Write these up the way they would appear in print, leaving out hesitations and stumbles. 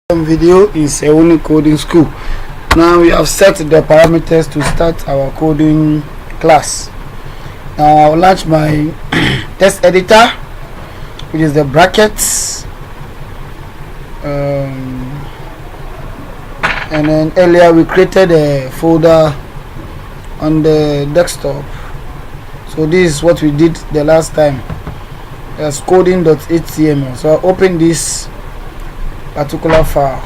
Video in Seuni Coding School. Now we have set the parameters to start our coding class. Now I'll launch my text editor, which is the brackets, and then earlier we created a folder on the desktop. So this is what we did the last time, as coding.html. So I'll open this particular file.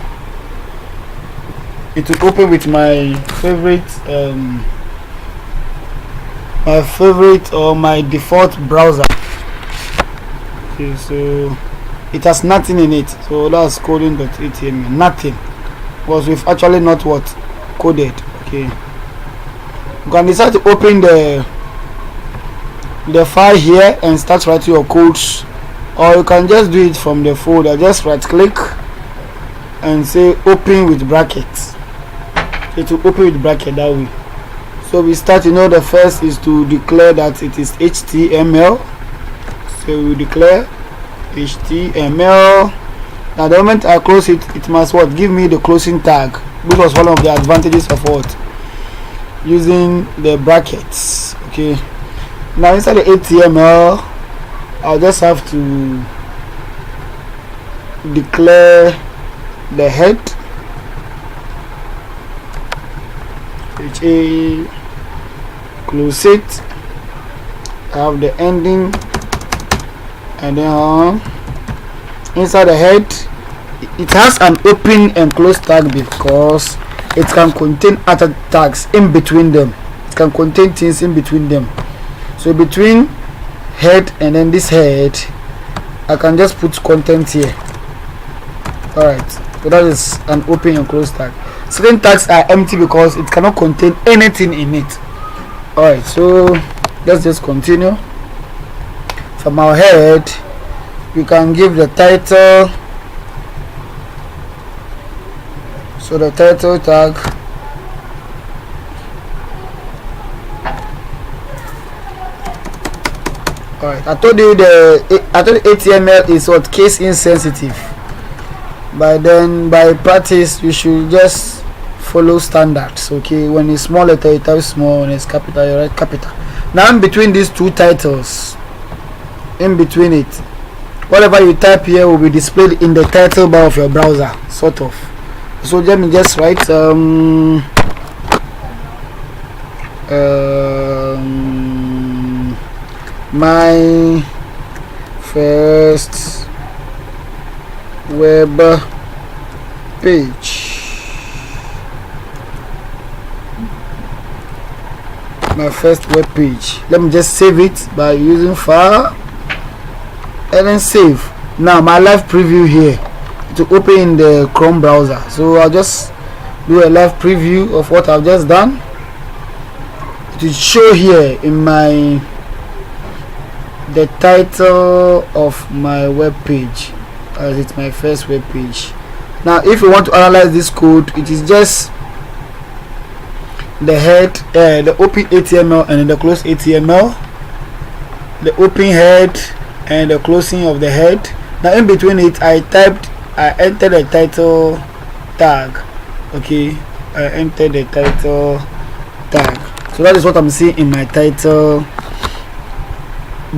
It will open with my favorite or my default browser. Okay, so it has nothing in it, so that's coding.html. nothing, because we've actually not what coded. Okay, you can decide to open the file here and start writing your codes, or you can just do it from the folder. Just right click and say open with brackets. It will open with bracket that way. So we start. The first is to declare that it is HTML. So we declare HTML. Now the moment I close it, it must what give me the closing tag, which was one of the advantages of what using the brackets. Okay, now inside the HTML, I'll just have to declare the head, HA, close it. I have the ending, and then inside the head it has an open and close tag because it can contain other tags in between them. It can contain things in between them. So between head and then this head, I can just put content here. Alright, so that is an open and close tag. Certain tags are empty because it cannot contain anything in it. Alright, so let's just continue. From our head, we can give the title. So the title tag, alright, I told you HTML is what case insensitive. But then by practice you should just follow standards. Okay, when it's small letter you type small, when it's capital you write capital. Now in between these two titles, in between it, whatever you type here will be displayed in the title bar of your browser, sort of. So let me just write my first web page. My first web page. Let me just save it by using file and then save. Now my live preview here to open in the Chrome browser. So I'll just do a live preview of what I've just done. It will show here in the title of my web page, as it's my first web page. Now if you want to analyze this code, it is just the head, the open HTML and the close HTML, the open head and the closing of the head. Now in between it, I entered the title tag. Okay, I entered the title tag. So that is what I'm seeing in my title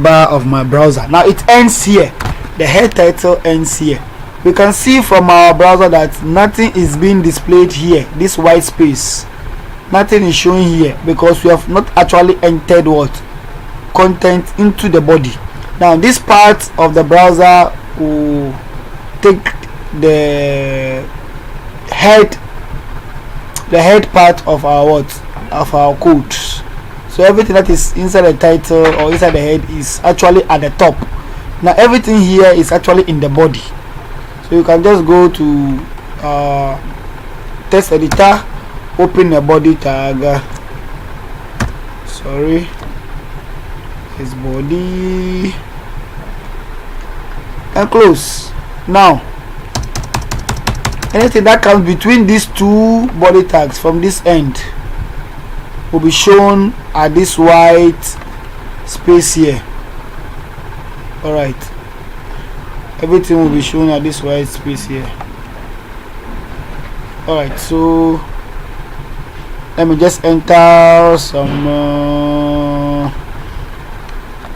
bar of my browser. Now it ends here. The head title ends here. We can see from our browser that nothing is being displayed here. This white space, nothing is showing here because we have not actually entered what content into the body. Now this part of the browser will take the head part of our code. So everything that is inside the title or inside the head is actually at the top. Now everything here is actually in the body. So you can just go to text editor, open the body tag. Sorry, it's body, and close. Now anything that comes between these two body tags from this end will be shown at this white space here. Alright, everything will be shown at this white space here. Alright, so let me just enter some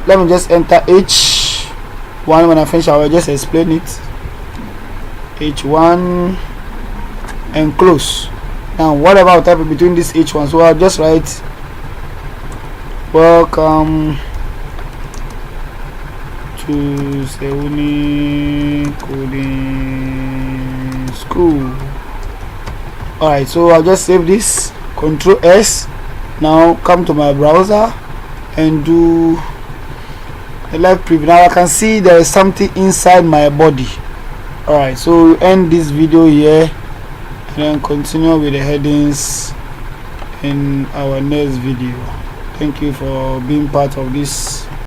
let me just enter H1. When I finish, I will just explain it. H1 and close. Now whatever I'll type in between this H1, so I'll just write welcome to Seuni Coding School. Alright, so I'll just save this, Ctrl S. Now come to my browser and do the live preview. Now I can see there is something inside my body. Alright, so we'll end this video here and then continue with the headings in our next video. Thank you for being part of this